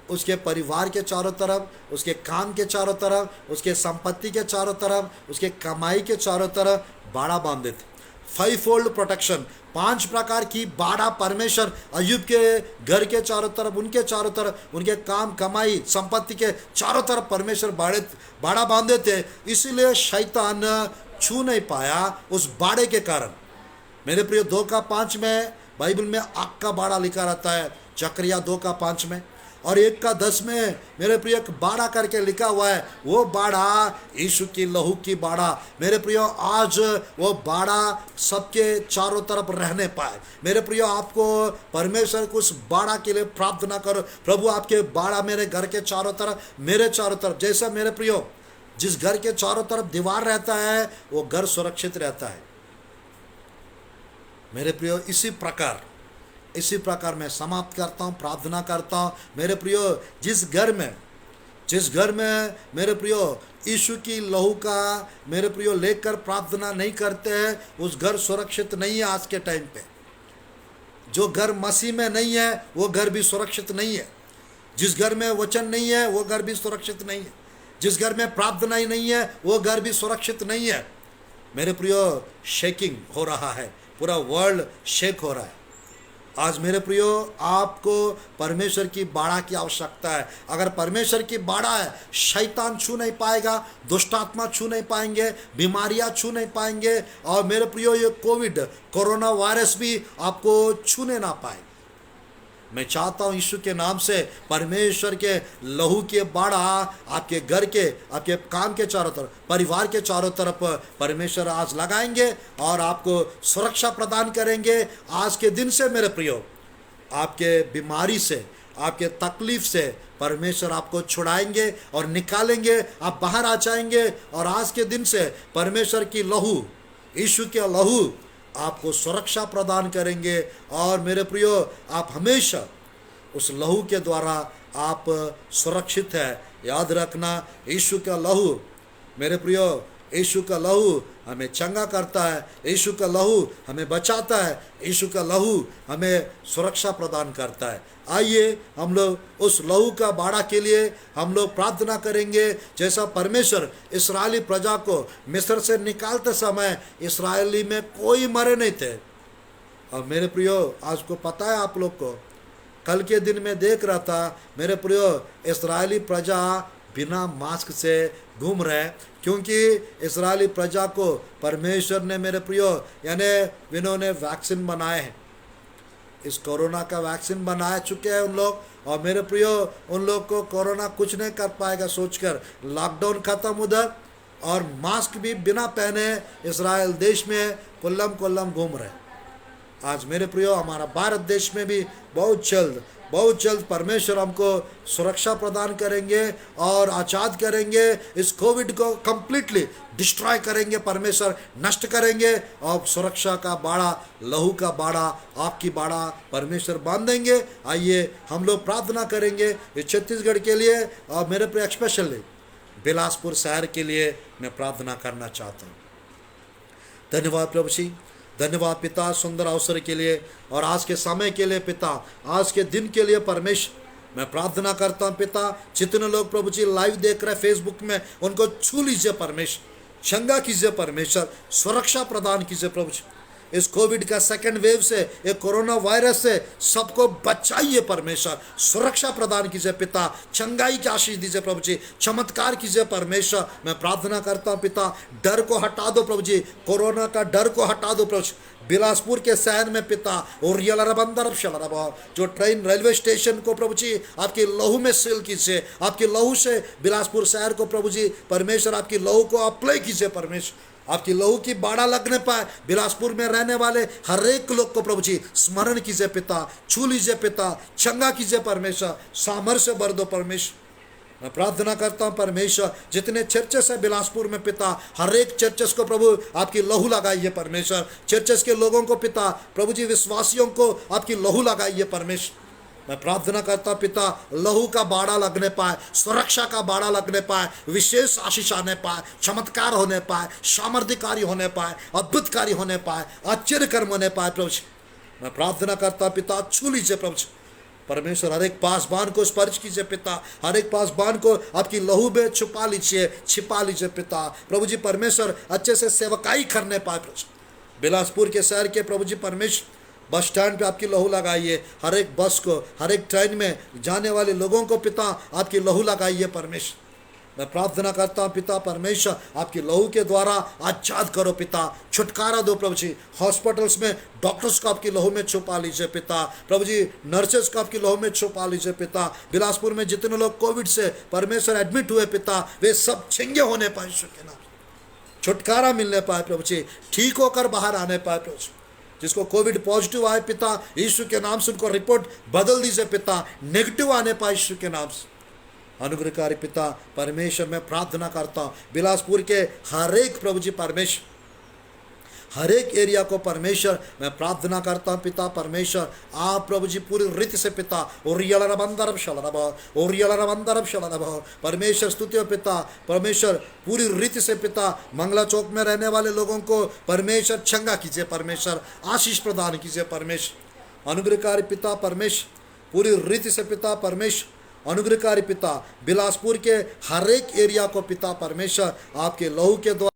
उसके परिवार के चारों तरफ, उसके काम के चारों तरफ, उसके संपत्ति के चारों तरफ, उसके कमाई के चारों तरफ बाड़ा बांधे थे। 5-fold प्रोटेक्शन, 5 प्रकार की बाड़ा परमेश्वर अय्यूब के घर के चारों तरफ, उनके चारों तरफ, उनके काम कमाई संपत्ति के चारों तरफ परमेश्वर बाड़ा बांधे थे। इसीलिए शैतान छू नहीं पाया उस बाड़े के कारण। मेरे प्रिय, 2 का 5 में बाइबल में आग का बाड़ा लिखा रहता है, जकरिया 2 का 5 में, और 1 का 10 में मेरे प्रिय एक बाड़ा करके लिखा हुआ है। वो बाड़ा यीशु की लहू की बाड़ा। मेरे प्रियो, आज वो बाड़ा सबके चारों तरफ रहने पाए। मेरे प्रियो, आपको परमेश्वर को उस बाड़ा के लिए प्रार्थना करो, प्रभु आपके बाड़ा मेरे घर के चारों तरफ, मेरे चारों तरफ। जैसा मेरे प्रियो, जिस घर के चारों तरफ दीवार रहता है वो घर सुरक्षित रहता है। मेरे प्रियो, इसी प्रकार मैं समाप्त करता हूँ, प्रार्थना करता हूँ। मेरे प्रियो, जिस घर में मेरे प्रियो यीशु की लहू का मेरे प्रियो लेकर प्रार्थना नहीं करते हैं, उस घर सुरक्षित नहीं है। आज के टाइम पे जो घर मसीह में नहीं है वो घर भी सुरक्षित नहीं है। जिस घर में वचन नहीं है वो घर भी सुरक्षित नहीं है। जिस घर में प्रार्थना ही नहीं है वो घर भी सुरक्षित नहीं है। मेरे प्रियो, शेकिंग हो रहा है, पूरा वर्ल्ड शेक हो रहा है। आज मेरे प्रियो, आपको परमेश्वर की बाड़ा की आवश्यकता है। अगर परमेश्वर की बाड़ा है, शैतान छू नहीं पाएगा, दुष्ट आत्मा छू नहीं पाएंगे, बीमारियां छू नहीं पाएंगे, और मेरे प्रियो ये कोरोना वायरस भी आपको छूने ना पाए। मैं चाहता हूँ यीशु के नाम से परमेश्वर के लहू के बाड़ा आपके घर के, आपके काम के चारों तरफ, परिवार के चारों तरफ परमेश्वर आज लगाएंगे और आपको सुरक्षा प्रदान करेंगे। आज के दिन से मेरे प्रियो, आपके बीमारी से, आपके तकलीफ से परमेश्वर आपको छुड़ाएंगे और निकालेंगे, आप बाहर आ जाएंगे। और आज के दिन से परमेश्वर की लहू, यीशु के लहू आपको सुरक्षा प्रदान करेंगे। और मेरे प्रियो, आप हमेशा उस लहू के द्वारा आप सुरक्षित है। याद रखना, यीशु का लहू, मेरे प्रियो, यीशु का लहू हमें चंगा करता है, यीशु का लहू हमें बचाता है, यीशु का लहू हमें सुरक्षा प्रदान करता है। आइए हम लोग उस लहू का बाड़ा के लिए हम लोग प्रार्थना करेंगे। जैसा परमेश्वर इस्राएली प्रजा को मिस्र से निकालते समय इस्राएली में कोई मरे नहीं थे। और मेरे प्रियो, आज को पता है आप लोग को, कल के दिन में देख रहा था मेरे प्रियो, इस्राएली प्रजा बिना मास्क से घूम रहे, क्योंकि इस्राएली प्रजा को परमेश्वर ने मेरे प्रियो यानी इन्होंने वैक्सीन बनाए हैं, इस कोरोना का वैक्सीन बना चुके हैं उन लोग। और मेरे प्रियो, उन लोग को कोरोना कुछ नहीं कर पाएगा सोचकर लॉकडाउन खत्म उधर, और मास्क भी बिना पहने इस्राएल देश में कोल्लम घूम रहे। आज मेरे प्रियो, हमारा भारत देश में भी बहुत जल्द परमेश्वर हमको सुरक्षा प्रदान करेंगे और आज़ाद करेंगे। इस कोविड को कंप्लीटली डिस्ट्रॉय करेंगे, परमेश्वर नष्ट करेंगे, और सुरक्षा का बाड़ा, लहू का बाड़ा, आपकी बाड़ा परमेश्वर बांधेंगे। आइए हम लोग प्रार्थना करेंगे इस छत्तीसगढ़ के लिए, और मेरे प्रिय स्पेशली बिलासपुर शहर के लिए मैं प्रार्थना करना चाहता हूँ। धन्यवाद प्रभु जी, धन्यवाद पिता, सुंदर अवसर के लिए और आज के समय के लिए पिता, आज के दिन के लिए परमेश्वर मैं प्रार्थना करता हूँ पिता, जितने लोग प्रभु जी लाइव देख रहे हैं फेसबुक में, उनको छू लीजिए परमेश्वर, चंगा कीजिए परमेश्वर, सुरक्षा प्रदान कीजिए प्रभु जी। इस कोविड का सेकंड वेव से, एक कोरोना वायरस से सबको बचाइए परमेश्वर, सुरक्षा प्रदान कीजिए पिता, चंगाई की आशीष दीजिए प्रभु जी, चमत्कार कीजिए परमेश्वर। मैं प्रार्थना करता हूँ पिता, डर को हटा दो प्रभु जी, कोरोना का डर को हटा दो प्रभु जी। बिलासपुर के शहर में पिता और जो ट्रेन रेलवे स्टेशन को प्रभु जी आपकी लहू में सील कीजिए, आपकी लहू से बिलासपुर शहर को प्रभु जी परमेश्वर आपकी लहू को अप्लाई कीजिए परमेश्वर, आपकी लहू की बाड़ा लगने पाए। बिलासपुर में रहने वाले हर एक लोग को प्रभु जी स्मरण कीजिए पिता, छू लीजिए पिता, चंगा कीजिए परमेश्वर, सामर्थ्य भर दो परमेश्वर। मैं प्रार्थना करता हूं परमेश्वर, जितने चर्चेस है बिलासपुर में पिता, हर एक चर्चेस को प्रभु आपकी लहू लगाइए परमेश्वर। चर्चेस के लोगों को पिता प्रभु जी विश्वासियों को आपकी लहू लगाइए परमेश्वर। मैं प्रार्थना करता पिता, लहू का बाड़ा लगने पाए, सुरक्षा का बाड़ा लगने पाए, विशेष आशीष आने पाए, चमत्कार होने पाए, सामर्थ्यकारी होने पाए, अद्भुतकारी होने पाए, आश्चर्य कर्म होने पाए प्रभु जी। मैं प्रार्थना करता पिता, छू लीजिए प्रभु जी परमेश्वर, हर एक पासबान को स्पर्श कीजिए पिता, हर एक पासबान को आपकी लहू में छुपा लीजिए, छिपा लीजिए पिता प्रभु जी परमेश्वर, अच्छे से सेवकाई करने पाए प्रभु जी। बिलासपुर के शहर के प्रभु जी परमेश्वर, बस स्टैंड पे आपकी लहू लगाइए, हर एक बस को, हर एक ट्रेन में जाने वाले लोगों को पिता आपकी लहू लगाइए परमेश्वर। मैं प्रार्थना करता हूँ पिता परमेश्वर, आपकी लहू के द्वारा आजाद करो पिता, छुटकारा दो प्रभु जी। हॉस्पिटल्स में डॉक्टर्स को आपकी लहू में छुपा लीजिए पिता प्रभु जी, नर्सेस को आपकी लहू में छुपा लीजिए पिता। बिलासपुर में जितने लोग कोविड से परमेश्वर एडमिट हुए पिता, वे सब चंगे होने पाए यीशु के नाम, छुटकारा मिलने पाए प्रभु जी, ठीक होकर बाहर आने पाए प्रभु जी। जिसको कोविड पॉजिटिव आए पिता यीशु के नाम से उनको रिपोर्ट बदल दीजिए पिता, नेगेटिव आने पाए यीशु के नाम से। अनुग्रहकारी पिता परमेश्वर, मैं प्रार्थना करता हूँ बिलासपुर के हर एक प्रभु जी परमेश्वर, हर एक एरिया को परमेश्वर मैं प्रार्थना करता हूँ पिता परमेश्वर, आप प्रभु जी पूरी रीति से पिता परमेश्वर स्तुति हो पिता परमेश्वर, पूरी रीति से पिता मंगला चौक में रहने वाले लोगों को परमेश्वर चंगा कीजिए परमेश्वर, आशीष प्रदान कीजिए परमेश्वर। अनुग्रहकारी पिता परमेश्वर, पूरी रीति से पिता परमेश्वर, अनुग्रहकारी पिता बिलासपुर के हर एक एरिया को पिता परमेश्वर आपके लहू के द्वारा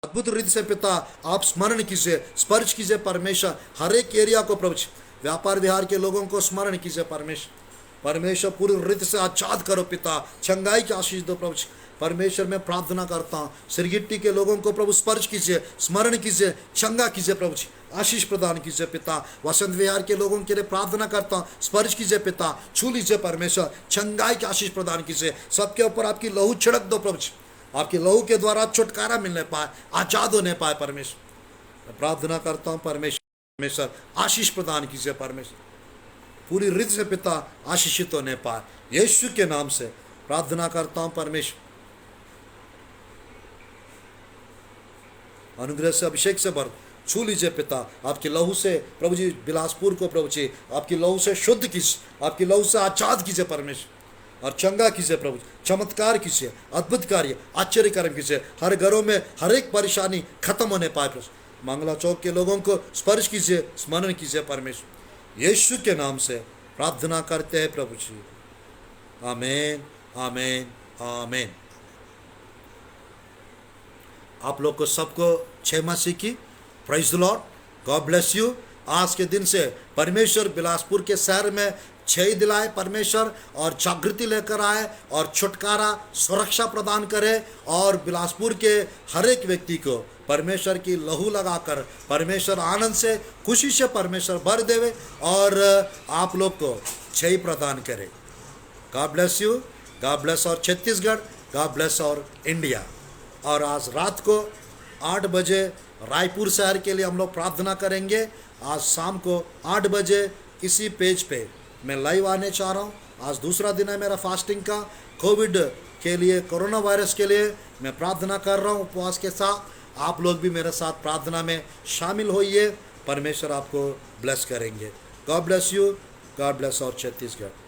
अद्भुत रीति से पिता आप स्मरण कीजिए, स्पर्श कीजिए परमेश्वर, हर एक एरिया को प्रभु, व्यापार विहार के लोगों को स्मरण कीजिए परमेश्वर पूरी रीति से आजाद करो पिता, चंगाई की आशीष दो प्रभु परमेश्वर। मैं प्रार्थना करता हूँ सिरगिट्टी के लोगों को प्रभु स्पर्श कीजिए, स्मरण कीजिए, चंगा कीजिए प्रभु जी, आशीष प्रदान कीजिए पिता। वसंत विहार के लोगों के लिए प्रार्थना करता हूँ, स्पर्श कीजिए पिता, छू लीजिए परमेश्वर, चंगाई की आशीष प्रदान कीजिए, सबके ऊपर आपकी लहू छिड़क दो प्रभु जी, आपकी लहू के द्वारा छुटकारा मिलने पाए, आजाद होने पाए परमेश्वर। मैं प्रार्थना करता हूँ परमेश्वर आशीष प्रदान कीजिए परमेश्वर, पूरी रीति से पिता आशीषित होने पाए, यीशु के नाम से प्रार्थना करता हूँ परमेश्वर। अनुग्रह से अभिषेक से भर, छू लीजिए पिता, आपकी लहू से प्रभु जी बिलासपुर को प्रभु जी आपकी लहू से शुद्ध कीजिए, आपकी लहू से आजाद कीजिए परमेश्वर, और चंगा कीजिए प्रभु, चमत्कार कीजिए, अद्भुत कार्य, आश्चर्य कर्म कीजिए, हर घरों में हर एक परेशानी खत्म होने पाए प्रभु। मंगला चौक के लोगों को स्पर्श कीजिए, स्मरण कीजिए परमेश्वर, यीशु के नाम से प्रार्थना करते हैं प्रभु जी, आमीन आमीन आमीन। आप लोग को सबको जय मसीह की, praise the Lord, God bless you. आज के दिन से परमेश्वर बिलासपुर के शहर में छय दिलाए परमेश्वर, और जागृति लेकर आए, और छुटकारा सुरक्षा प्रदान करे, और बिलासपुर के हर एक व्यक्ति को परमेश्वर की लहू लगाकर परमेश्वर आनंद से, खुशी से परमेश्वर भर देवे, और आप लोग को छय प्रदान करे। God bless you, God bless और छत्तीसगढ़, गॉड ब्लेस और इंडिया। और आज रात को 8 बजे रायपुर शहर के लिए हम लोग प्रार्थना करेंगे। आज शाम को 8 बजे इसी पेज पे मैं लाइव आने चाह रहा हूँ। आज दूसरा दिन है मेरा फास्टिंग का, कोविड के लिए, कोरोना वायरस के लिए मैं प्रार्थना कर रहा हूँ उपवास के साथ। आप लोग भी मेरे साथ प्रार्थना में शामिल होइए, परमेश्वर आपको ब्लेस करेंगे। God bless you, God bless और छत्तीसगढ़।